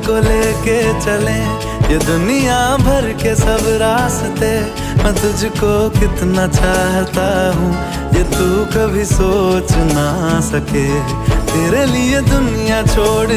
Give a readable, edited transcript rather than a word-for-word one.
को लेके चले ये दुनिया भर के सब रास्ते। मैं तुझको कितना चाहता हूँ ये तू कभी सोच ना सके। तेरे लिए दुनिया छोड़